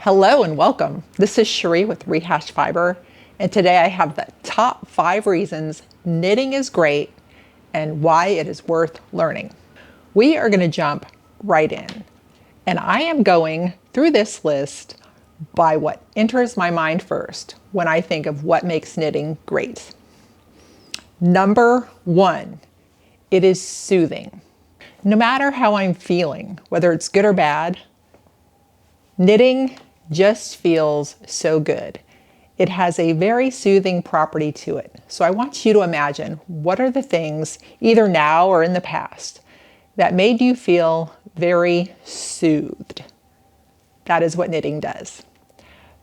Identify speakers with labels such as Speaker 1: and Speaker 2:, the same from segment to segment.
Speaker 1: Hello and welcome. This is Cherie with Rehashfiber, and today I have the top 5 reasons knitting is great and why it is worth learning. We are going to jump right in, and I am going through this list by what enters my mind first when I think of what makes knitting great. Number 1, it is soothing. No matter how I'm feeling, whether it's good or bad, knitting just feels so good. It has a very soothing property to it. So I want you to imagine, what are the things, either now or in the past, that made you feel very soothed? That is what knitting does.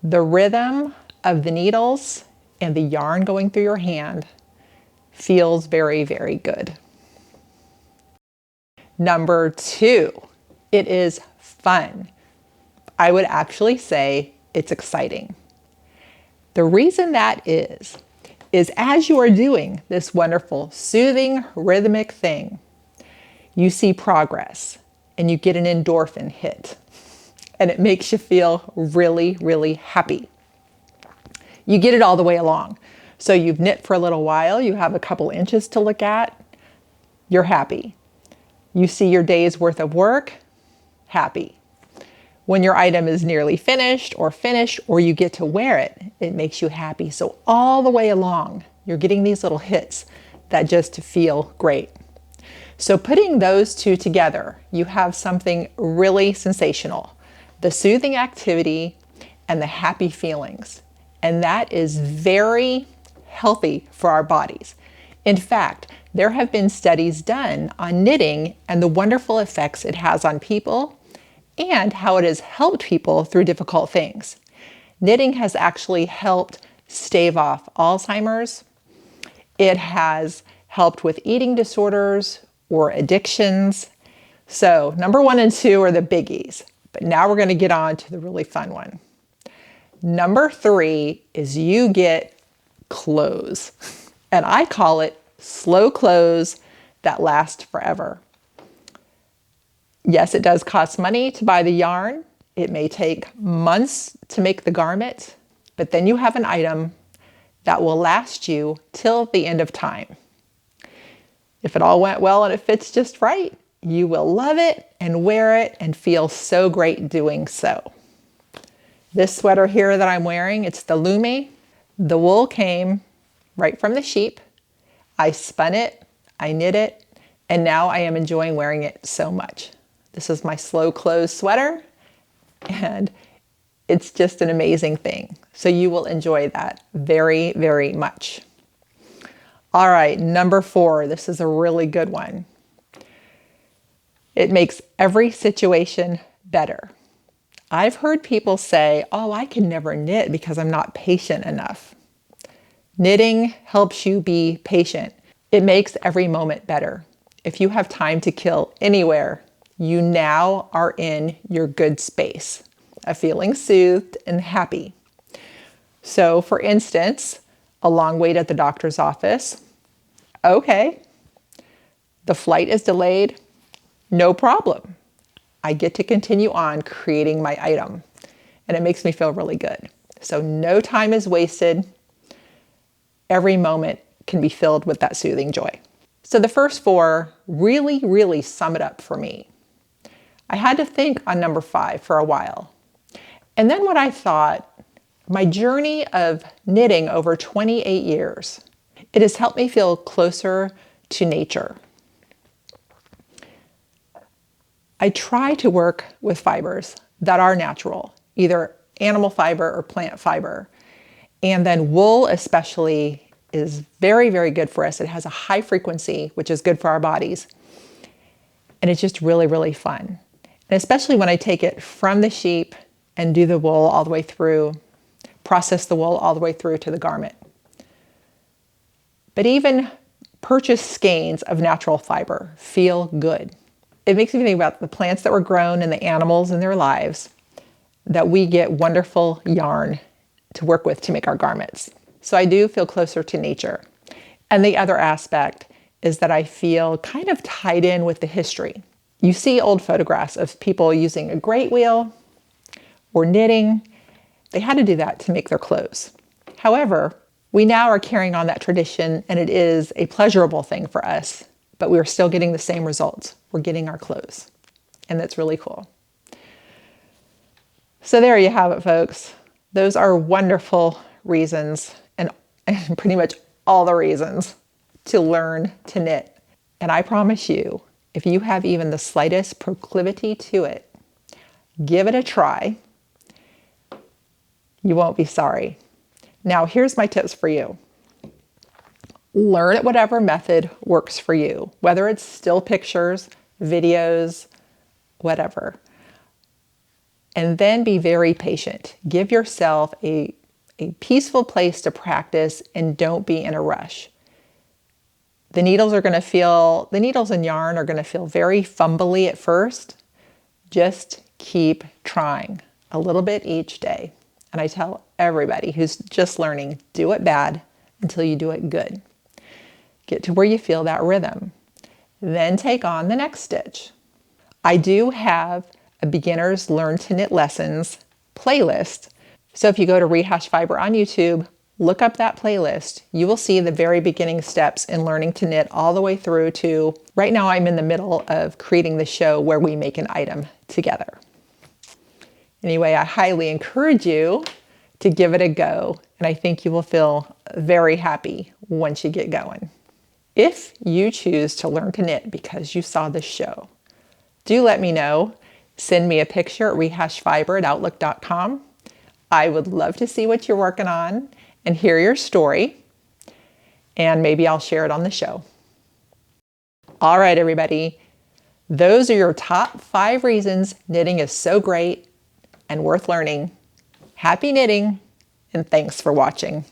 Speaker 1: The rhythm of the needles and the yarn going through your hand feels very, very good. Number 2, it is fun. I would actually say it's exciting. The reason that is as you are doing this wonderful, soothing, rhythmic thing, you see progress and you get an endorphin hit, and it makes you feel really, really happy. You get it all the way along. So you've knit for a little while, you have a couple inches to look at, you're happy. You see your day's worth of work, happy. When your item is nearly finished, or you get to wear it, it makes you happy. So all the way along, you're getting these little hits that just feel great. So putting those two together, you have something really sensational. The soothing activity and the happy feelings. And that is very healthy for our bodies. In fact, there have been studies done on knitting and the wonderful effects it has on people and how it has helped people through difficult things. Knitting has actually helped stave off Alzheimer's. It has helped with eating disorders or addictions. So number 1 and 2 are the biggies, but now we're going to get on to the really fun one. Number 3 is you get clothes, and I call it slow clothes that last forever. Yes, it does cost money to buy the yarn. It may take months to make the garment, but then you have an item that will last you till the end of time. If it all went well and it fits just right, you will love it and wear it and feel so great doing so. This sweater here that I'm wearing, it's the Lumi. The wool came right from the sheep. I spun it, I knit it, and now I am enjoying wearing it so much. This is my slow close sweater, and it's just an amazing thing. So you will enjoy that very, very much. All right, number 4, this is a really good one. It makes every situation better. I've heard people say, oh, I can never knit because I'm not patient enough. Knitting helps you be patient. It makes every moment better. If you have time to kill anywhere, you now are in your good space of feeling soothed and happy. So for instance, a long wait at the doctor's office. Okay, the flight is delayed, no problem. I get to continue on creating my item, and it makes me feel really good. So no time is wasted. Every moment can be filled with that soothing joy. So the first 4 really, really sum it up for me. I had to think on number 5 for a while. And then what I thought, my journey of knitting over 28 years, it has helped me feel closer to nature. I try to work with fibers that are natural, either animal fiber or plant fiber. And then wool especially is very, very good for us. It has a high frequency, which is good for our bodies. And it's just really, really fun. And especially when I take it from the sheep and do the wool all the way through, process the wool all the way through to the garment. But even purchased skeins of natural fiber feel good. It makes me think about the plants that were grown and the animals in their lives, that we get wonderful yarn to work with to make our garments. So I do feel closer to nature. And the other aspect is that I feel kind of tied in with the history. You see old photographs of people using a grate wheel or knitting. They had to do that to make their clothes. However, we now are carrying on that tradition, and it is a pleasurable thing for us, but we are still getting the same results. We're getting our clothes, and that's really cool. So there you have it, folks. Those are wonderful reasons, and pretty much all the reasons to learn to knit. And I promise you, if you have even the slightest proclivity to it, give it a try. You won't be sorry. Now, here's my tips for you. Learn at whatever method works for you, whether it's still pictures, videos, whatever. And then be very patient. Give yourself a peaceful place to practice and don't be in a rush. The needles and yarn are going to feel very fumbly at first. Just keep trying a little bit each day. And I tell everybody who's just learning, do it bad until you do it good. Get to where you feel that rhythm. Then take on the next stitch. I do have a beginner's learn to knit lessons playlist. So if you go to Rehashfiber on YouTube, look up that playlist. You will see the very beginning steps in learning to knit all the way through to, right now I'm in the middle of creating the show where we make an item together. Anyway, I highly encourage you to give it a go, and I think you will feel very happy once you get going. If you choose to learn to knit because you saw this show, do let me know. Send me a picture at rehashfiber@outlook.com. I would love to see what you're working on and hear your story, and maybe I'll share it on the show. All right, everybody. Those are your top 5 reasons knitting is so great and worth learning. Happy knitting, and thanks for watching.